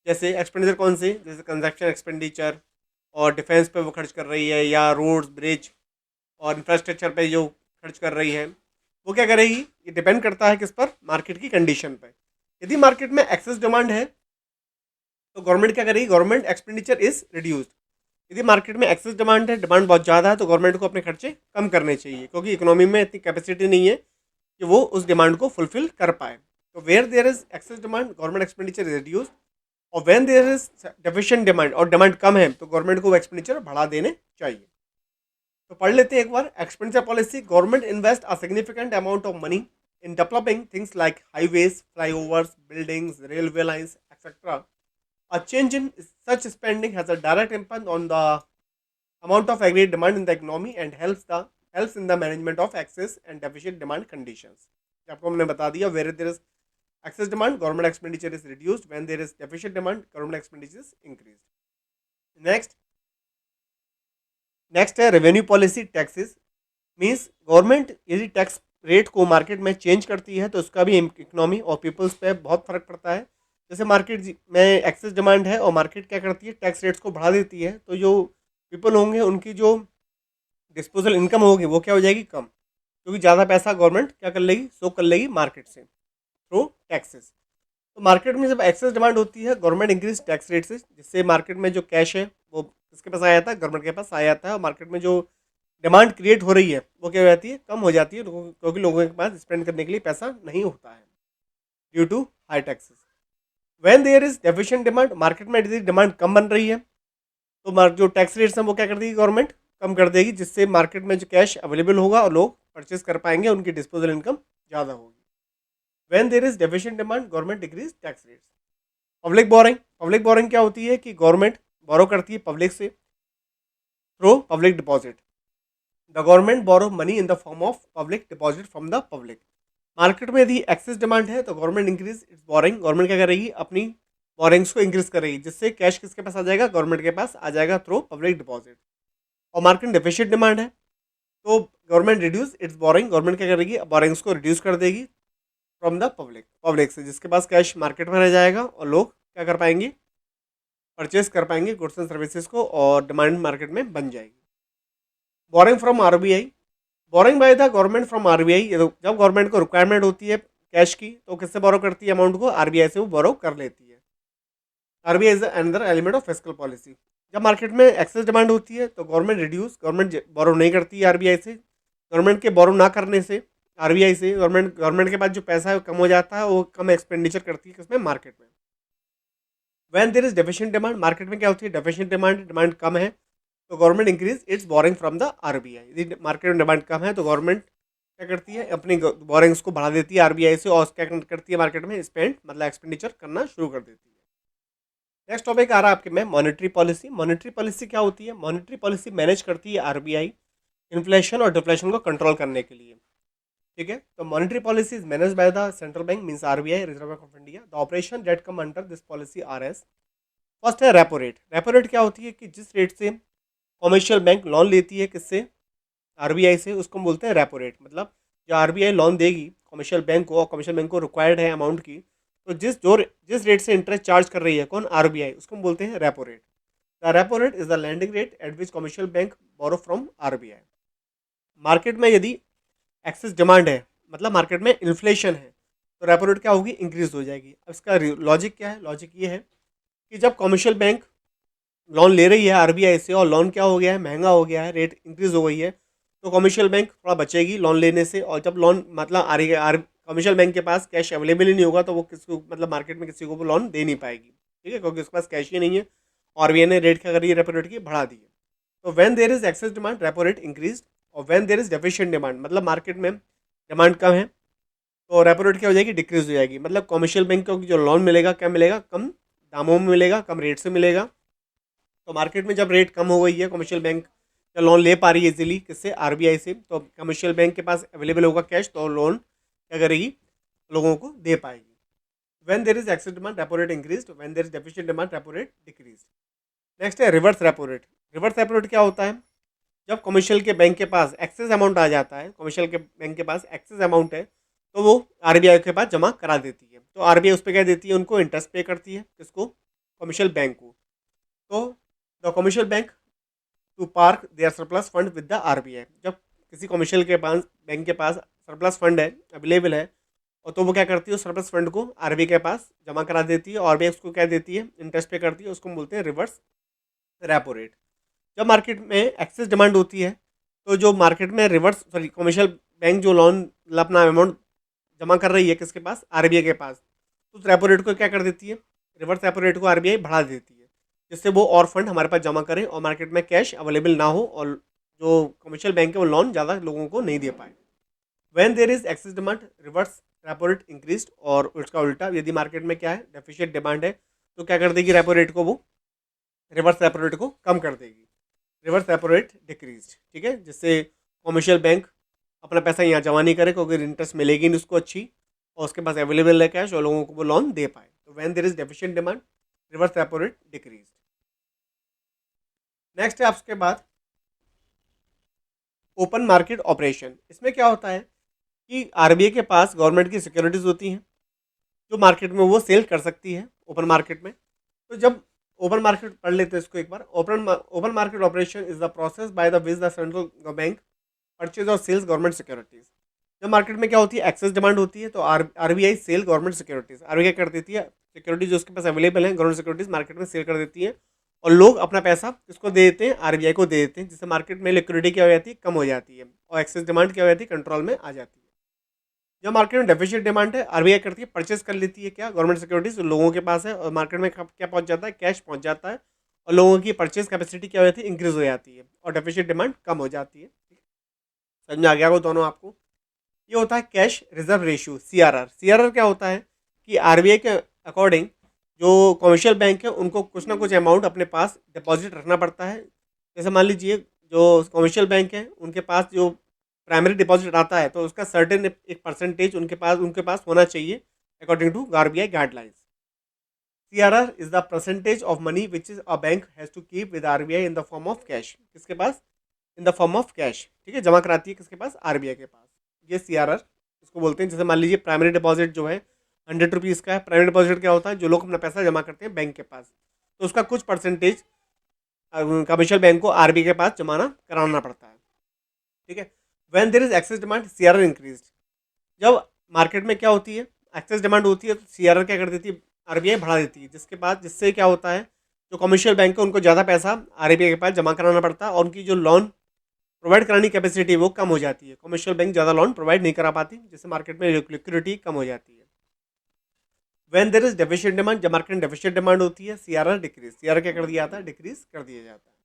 जैसे एक्सपेंडिचर कौन से, जैसे कंजप्शन एक्सपेंडिचर और डिफेंस पे वो खर्च कर रही है या रोड्स ब्रिज और इंफ्रास्ट्रक्चर पे जो खर्च कर रही है वो क्या करेगी, ये डिपेंड करता है किस पर, मार्केट की कंडीशन पे। यदि मार्केट में एक्सेस डिमांड है तो गवर्नमेंट क्या करेगी, गवर्नमेंट एक्सपेंडिचर इज रिड्यूस्ड। यदि मार्केट में एक्सेस डिमांड है, डिमांड बहुत ज़्यादा है, तो गवर्नमेंट को अपने खर्चे कम करने चाहिए क्योंकि इकोनॉमी में इतनी कैपेसिटी नहीं है कि वो उस डिमांड को फुलफिल कर पाए। तो where there is excess demand government expenditure is reduced, और when there is deficient demand और डिमांड कम है तो गवर्नमेंट को वो एक्सपेंडिचर बढ़ा देने चाहिए। तो पढ़ लेते हैं एक बार expenditure policy. Government invest a significant amount of money in developing things like highways, flyovers, buildings, railway lines etcetera. A change in such spending has a direct impact on the amount of aggregate demand in the economy and helps in the management of excess and deficit demand conditions। आपको हमने बता दिया, where there is excess demand government expenditure is reduced, when there is deficit demand government expenditure is increased। Next है revenue policy taxes. Means government यदि टैक्स रेट को मार्केट में चेंज करती है तो उसका भी इकोनॉमी और पीपल्स पे बहुत फर्क पड़ता है। जैसे मार्केट में एक्सेस डिमांड है और मार्केट क्या करती है, टैक्स रेट्स को बढ़ा देती है, तो जो पीपल होंगे उनकी जो डिस्पोजल इनकम होगी वो क्या हो जाएगी, कम, क्योंकि ज़्यादा पैसा गवर्नमेंट क्या कर लेगी, सोक कर लेगी मार्केट से थ्रू टैक्सेस। तो मार्केट में जब एक्सेस डिमांड होती है गवर्नमेंट इंक्रीज टैक्स रेट से, जिससे मार्केट में जो कैश है वो किसके पास आ जाता है, गवर्नमेंट के पास आ जाता है, और मार्केट में जो डिमांड क्रिएट हो रही है वो क्या हो जाती है, कम हो जाती है, क्योंकि लोगों के पास स्पेंड करने के लिए पैसा नहीं होता है due to high taxes. When there is deficient demand, market में यदि डिमांड कम बन रही है तो जो टैक्स रेट्स हैं वो क्या कर देगी, गवर्नमेंट कम कर देगी, जिससे मार्केट में जो कैश अवेलेबल होगा और लोग परचेज कर पाएंगे, उनकी डिस्पोजल इनकम ज़्यादा होगी। When there is deficient demand government decrease tax rates. Public borrowing क्या होती है कि गवर्नमेंट बोरो करती है पब्लिक से through public deposit. The government borrow money in the form of public deposit from the public. Market में यदि एक्सेस डिमांड है तो government increase its borrowing, government क्या करेगी, अपनी बोरिंग्स को इंक्रीज करेगी, जिससे कैश किसके पास आ जाएगा, गवर्नमेंट के पास आ जाएगा थ्रू पब्लिक डिपॉजिट। और मार्केट में डेफिशिएंट डिमांड है तो government reduce it's borrowing, government क्या करेगी, बोरिंग्स को रिड्यूस कर देगी फ्रॉम द पब्लिक से, जिसके पास कैश मार्केट में रह जाएगा और लोग क्या कर पाएंगे, परचेस कर पाएंगे गुड्स एंड सर्विसेज को, और डिमांड मार्केट में बन जाएगी। Boring from RBI, boring by the government from RBI. जब गवर्नमेंट को रिक्वायरमेंट होती है कैश की तो किससे बोरो करती है, अमाउंट को आरबीआई से वो बोरो कर लेती है। RBI is another element of fiscal policy. जब मार्केट में एक्सेस डिमांड होती है तो गवर्नमेंट बोरो नहीं करती है आरबीआई से। गवर्नमेंट के बोरो ना करने से आरबीआई से गवर्नमेंट के पास जो पैसा है वो कम हो जाता है, वो कम एक्सपेंडिचर करती है किसमें, मार्केट में। When there is deficient demand, market में क्या होती है, डेफिशिएंट डिमांड कम है तो government increase its borrowing from the RBI. यदि मार्केट में डिमांड कम है तो गवर्नमेंट क्या करती है, अपनी बोरिंग्स को बढ़ा देती है आरबीआई से, और क्या करती है, मार्केट में स्पेंड मतलब एक्सपेंडिचर करना शुरू कर देती है। नेक्स्ट टॉपिक आ रहा है आपके में मॉनेटरी पॉलिसी। मॉनेटरी पॉलिसी क्या होती है, मॉनेटरी पॉलिसी मैनेज करती है आरबीआई इन्फ्लेशन और डिफ्लेशन को कंट्रोल करने के लिए। ठीक है, तो monetary policy is manage by the central bank means RBI, reserve bank of India. The operation that come under this policy R S first है रेपो रेट। रेपो रेट क्या होती है कि जिस रेट से कॉमर्शियल बैंक लोन लेती है किससे, आरबीआई से, उसको हम बोलते हैं रेपो रेट। मतलब जो आरबीआई लोन देगी कमर्शियल बैंक को और कमर्शियल बैंक को रिक्वायर्ड है अमाउंट की, तो जिस रेट से इंटरेस्ट चार्ज कर रही है कौन, आरबीआई, उसको हम बोलते हैं repo rate. The repo rate is the lending rate at which commercial bank borrow from RBI. Market में यदि एक्सेस डिमांड है, मतलब मार्केट में इन्फ्लेशन है, तो रेपो रेट क्या होगी, इंक्रीज हो जाएगी। अब इसका लॉजिक क्या है, लॉजिक ये है कि जब कमर्शियल बैंक लोन ले रही है आरबीआई से और लोन क्या हो गया है, महंगा हो गया है, रेट इंक्रीज हो गई है, तो कमर्शियल बैंक थोड़ा बचेगी लोन लेने से। और जब लोन मतलब कमर्शियल बैंक के पास कैश अवेलेबल ही नहीं होगा, तो वो किसी को मतलब मार्केट में किसी को भी लोन दे नहीं पाएगी, ठीक है, क्योंकि उसके पास कैश ही नहीं है। आरबीआई ने रेट क्या करी, रेपो रेट की बढ़ा दी है। तो when there is excess demand repo rate increase, और when there is deficient demand, मतलब मार्केट में डिमांड कम है, तो रेपो रेट क्या हो जाएगी, डिक्रीज हो जाएगी। मतलब कमर्शियल बैंक को जो लोन मिलेगा क्या मिलेगा, कम दामों में मिलेगा, कम रेट से मिलेगा। तो मार्केट में जब रेट कम हो गई है, कमर्शियल बैंक या लोन ले पा रही है इजीली किससे, आरबीआई से, तो कमर्शियल बैंक के पास अवेलेबल होगा कैश, तो लोन क्या करेगी, लोगों को दे पाएगी। When there is excess demand repo rate increase, when there is deficient demand repo rate decrease. Next है reverse repo rate. Reverse repo rate क्या होता है, जब कमर्शियल के बैंक के पास एक्सेस अमाउंट आ जाता है, कमर्शियल के बैंक के पास एक्सेस अमाउंट है, तो वो आरबीआई के पास जमा करा देती है। तो आरबीआई उस पर क्या देती है, उनको इंटरेस्ट पे करती है, किसको, कमर्शियल बैंक को। तो the commercial bank to park their surplus fund with the RBI. जब किसी कमर्शियल के पास बैंक के पास सरप्लस फंड है, अवेलेबल है, और तो वो क्या करती है, उस सरप्लस फंड को आरबीआई के पास जमा करा देती है, और आरबीआई उसको क्या देती है, इंटरेस्ट पे करती है, उसको हम बोलते हैं रिवर्स रेपो रेट। जब मार्केट में एक्सेस डिमांड होती है, तो जो मार्केट में कमर्शियल बैंक जो लोन अपना अमाउंट जमा कर रही है किसके पास, आरबीआई के पास, तो उस रेपो रेट को क्या कर देती है, रिवर्स रेपो रेट को आरबीआई बढ़ा देती है, जिससे वो और फंड हमारे पास जमा करें और मार्केट में कैश अवेलेबल ना हो, और जो कमर्शियल बैंक है वो लोन ज़्यादा लोगों को नहीं दे पाए। When there is excess demand reverse repo rate increase, और उसका उल्टा, यदि मार्केट में क्या है, डेफिशिएंट डिमांड है, तो क्या कर देगी, रेपो रेट को वो रिवर्स रेपो रेट को कम कर देगी, रिवर्स रेपो रेट डिक्रीज, ठीक है, जिससे कमर्शियल बैंक अपना पैसा यहाँ जमा नहीं करे, क्योंकि इंटरेस्ट मिलेगी नहीं उसको अच्छी, और उसके पास अवेलेबल है कैश, और लोगों को वो लोन दे पाए। तो when there is deficient demand reverse repo rate decrease. Next है आपके बाद ओपन मार्केट ऑपरेशन। इसमें क्या होता है कि आरबीआई के पास गवर्नमेंट की सिक्योरिटीज होती हैं, जो मार्केट में वो सेल कर सकती है ओपन मार्केट में। तो जब ओपन मार्केट पढ़ लेते हैं इसको एक बार, open market operation is the process by the which the central bank purchase और सेल्स गवर्नमेंट सिक्योरिटीज। जब मार्केट में क्या होती है, एक्सेस डिमांड होती है, तो RBI sell government securities, RBI कर देती है सिक्योरिटीज जो उसके पास अवेलेबल है, गवर्नमेंट सिक्योरिटीज मार्केट में सेल कर देती है, और लोग अपना पैसा किसको दे देते हैं, आरबीआई को दे देते हैं, जिससे मार्केट में लिक्विडिटी क्या हो जाती है, कम हो जाती है, और एक्सेस डिमांड क्या हो जाती है, कंट्रोल में आ जाती है। जब मार्केट में डेफिशिएंट डिमांड है, आरबीआई करती है, परचेस कर लेती है क्या, गवर्नमेंट सिक्योरिटीज लोगों के पास है, और मार्केट में क्या पहुंच जाता है, कैश पहुंच जाता है, और लोगों की परचेज कैपेसिटी क्या हो जाती है, इंक्रीज हो जाती है, और डेफिशिएंट डिमांड कम हो जाती है। समझ में आ गया वो दोनों आपको। ये होता है cash reserve ratio, CRR. CRR क्या होता है कि आरबीआई के अकॉर्डिंग जो कमर्शियल बैंक है उनको कुछ ना कुछ अमाउंट अपने पास डिपॉजिट रखना पड़ता है। जैसे मान लीजिए जो कमर्शियल बैंक है उनके पास जो प्राइमरी डिपॉजिट आता है, तो उसका सर्टेन एक परसेंटेज उनके पास होना चाहिए according to RBI guidelines. CRR is the percentage of money which is a bank has to keep with RBI in the form of cash. किसके पास, in the form of cash, ठीक है, जमा कराती है किसके पास, आरबीआई के पास। ये सीआरआर इसको बोलते हैं। जैसे मान लीजिए प्राइमरी डिपॉजिट जो है 100 रुपीज़ का है। प्राइमरी डिपॉजिट क्या होता है, जो लोग अपना पैसा जमा करते हैं बैंक के पास, तो उसका कुछ परसेंटेज कमर्शियल बैंक को आरबीआई के पास जमाना कराना पड़ता है, ठीक है। When there is excess demand CRR increase. जब मार्केट में क्या होती है, एक्सेस डिमांड होती है, तो सीआरआर क्या कर देती है, आरबीआई बढ़ा देती है, जिसके बाद जिससे क्या होता है, जो कमर्शियल बैंक है उनको ज़्यादा पैसा आरबीआई के पास जमा कराना पड़ता है, और उनकी जो लोन प्रोवाइड कराने की कैपेसिटी वो कम हो जाती है। कमर्शियल बैंक ज़्यादा लोन प्रोवाइड नहीं करा पाती, जिससे मार्केट में लिक्विडिटी कम हो जाती है। When there is deficient demand, जब मार्केट में डेफिशिएंट डिमांड होती है, सीआरआर डिक्रीज। सीआरआर क्या कर दिया जाता है, डिक्रीज कर दिया जाता है।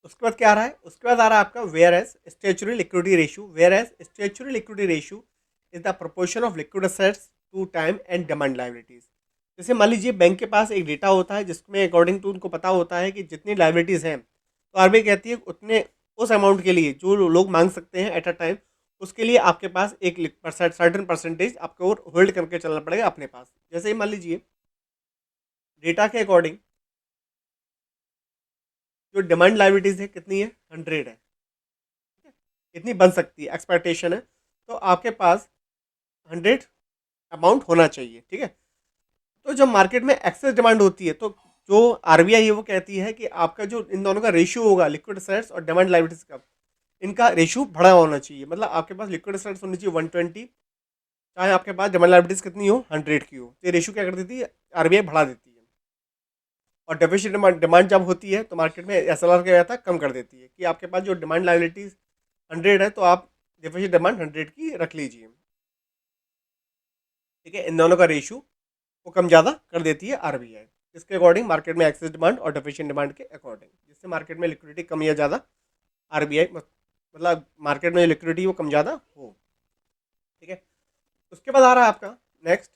उसके बाद क्या आ रहा है, उसके बाद आ रहा है आपका whereas statutory liquidity ratio. Whereas statutory liquidity ratio is the proportion of liquid assets to time and demand liabilities. जैसे मान लीजिए बैंक के पास एक डेटा होता है जिसमें अकॉर्डिंग टू उनको पता होता है कि जितनी लाइबिलिटीज़ हैं, तो आरबीआई कहती है उतने उस अमाउंट के लिए जो लोग मांग सकते हैं एट अ टाइम, उसके लिए आपके पास एक सर्टेन परसेंटेज आपको होल्ड करके चलना पड़ेगा अपने पास। जैसे ही मान लीजिए डेटा के अकॉर्डिंग जो डिमांड लाइबिलिटीज है कितनी है, 100 है, इतनी बन सकती है, एक्सपेक्टेशन है, तो आपके पास 100 अमाउंट होना चाहिए, ठीक है। तो जब मार्केट में एक्सेस डिमांड होती है तो जो आरबीआई है वो कहती है कि आपका जो इन दोनों का रेशियो होगा, लिक्विड एसेट्स और डिमांड लाइबिलिटीज का, इनका रेशियो बड़ा होना चाहिए। मतलब आपके पास लिक्विड एसेट्स होनी चाहिए 120, चाहे आपके पास डिमांड लाइबिलिटीज कितनी हो, 100 की हो, तो ये रेशियो क्या कर देती है, आरबीआई बढ़ा देती है। और डेफिसिट डिमांड जब होती है तो मार्केट में एसएलआर क्या रहता है, कम कर देती है, कि आपके पास जो डिमांड लाइबिलिटीज 100 है तो आप डेफिसिट डिमांड 100 की रख लीजिए, ठीक है। इन दोनों का रेशियो वो कम ज़्यादा कर देती है आरबीआई, इसके अकॉर्डिंग मार्केट में एक्सेस डिमांड और डेफिशिएंट डिमांड के अकॉर्डिंग, जिससे मार्केट में लिक्विडिटी कम या ज़्यादा आरबीआई मतलब मार्केट में लिक्विडिटी वो कम ज़्यादा हो, ठीक है। उसके बाद आ रहा है आपका नेक्स्ट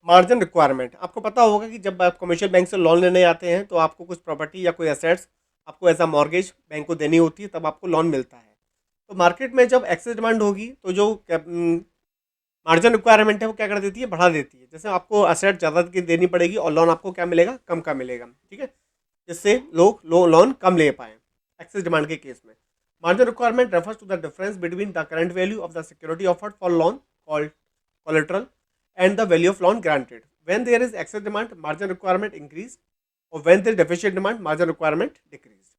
मार्जिन रिक्वायरमेंट। आपको पता होगा कि जब आप कमर्शियल बैंक से लोन लेने आते हैं तो आपको कुछ प्रॉपर्टी या कोई एसेट्स आपको एज अ मॉर्गेज बैंक को देनी होती है, तब आपको लोन मिलता है। तो मार्केट में जब एक्सेस डिमांड होगी तो जो मार्जिन रिक्वायरमेंट है वो क्या कर देती है, बढ़ा देती है। जैसे आपको असेट ज़्यादा की देनी पड़ेगी और लोन आपको क्या मिलेगा, कम का मिलेगा, ठीक है, जिससे लोग लोन कम ले पाए एक्सेस डिमांड के केस में। Margin requirement refers to the difference between the current value of the security offered for loan called collateral and the value of loan granted. When there is excess demand, margin requirement increase, or when there is deficient demand, margin requirement decrease.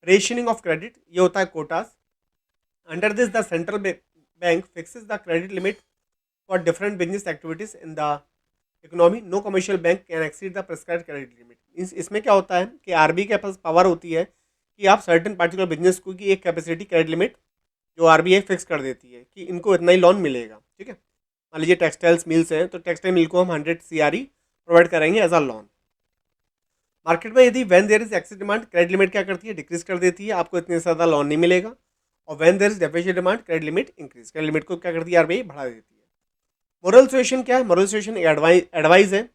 Rationing of credit, ये होता है quotas. Under this, the central bank fixes the credit limit for different business activities in the economy. No commercial bank can exceed the prescribed credit limit. इसमें क्या होता है कि आरबीआई के पास पावर होती है कि आप सर्टेन पार्टिकुलर बिजनेस को की एक कैपेसिटी क्रेडिट लिमिट जो आरबीआई फिक्स कर देती है कि इनको इतना ही लोन मिलेगा, ठीक है। मान लीजिए टेक्सटाइल्स मिल्स हैं तो टेक्सटाइल मिल को हम 100 सीआरई प्रोवाइड करेंगे एज अ लोन। मार्केट में यदि when there is excess demand, credit limit क्या करती है, डिक्रीज कर देती है, आपको इतने ज़्यादा लोन नहीं मिलेगा। और when there is deficit demand, credit limit increase, credit limit को क्या करती है, आरबीआई बढ़ा देती है। मोरल सॉल्यूशन क्या है, मोरल सॉल्यूशन एडवाइस है।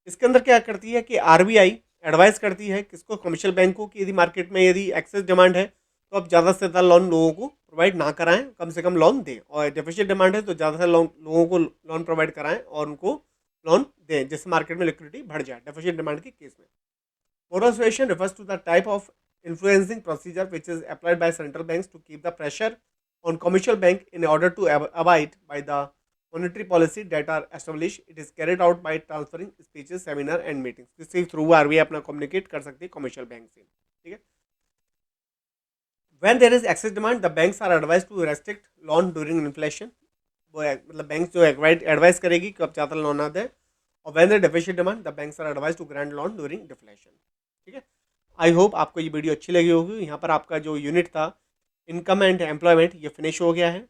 इसके अंदर क्या करती है कि आरबीआई एडवाइस करती है किसको, कमर्शियल बैंक को, कि यदि मार्केट में यदि एक्सेस डिमांड है तो आप ज़्यादा से ज़्यादा लोन लोगों को प्रोवाइड ना कराएं, कम से कम लोन दें, और डेफिसिट डिमांड है तो ज़्यादा से लोगों को लोन प्रोवाइड कराएं और उनको लोन दें, जिससे मार्केट में लिक्विडिटी बढ़ जाए डेफिसिट डिमांड के केस में। Moral solution refers to the type of influencing procedure which is applied by central banks to keep the pressure on commercial bank in order to abide by the monetary policy that are established. It is carried out by transferring speeches, seminar and meetings. जिसके थ्रू आरबीआई अपना कम्युनिकेट कर सकती है कमर्शियल बैंक से, ठीक है। When there is excess demand, the banks are advised to restrict loan during inflation. वो मतलब बैंक जो एडवाइस करेगी कि आप ज़्यादा लोन ना दें। और when there is deficit demand, the banks are advised to grant loan during deflation, ठीक है। आई होप आपको ये वीडियो अच्छी लगी होगी। यहाँ पर आपका जो यूनिट था इनकम एंड एम्प्लॉयमेंट ये फिनिश हो गया है,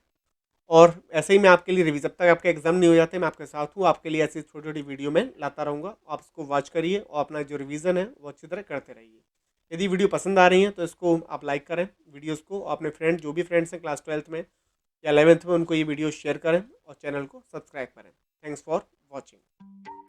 और ऐसे ही मैं आपके लिए रिवीज, जब तक आपके एग्जाम नहीं हो जाते मैं आपके साथ हूँ, आपके लिए ऐसी छोटी छोटी वीडियो में लाता रहूँगा। आप इसको वॉच करिए और अपना जो रिवीजन है वो अच्छी तरह करते रहिए। यदि वीडियो पसंद आ रही है तो इसको आप लाइक करें वीडियोज़ को, अपने फ्रेंड जो भी फ्रेंड्स हैं क्लास 12th में या 11th में, उनको ये वीडियो शेयर करें और चैनल को सब्सक्राइब करें। Thanks for watching.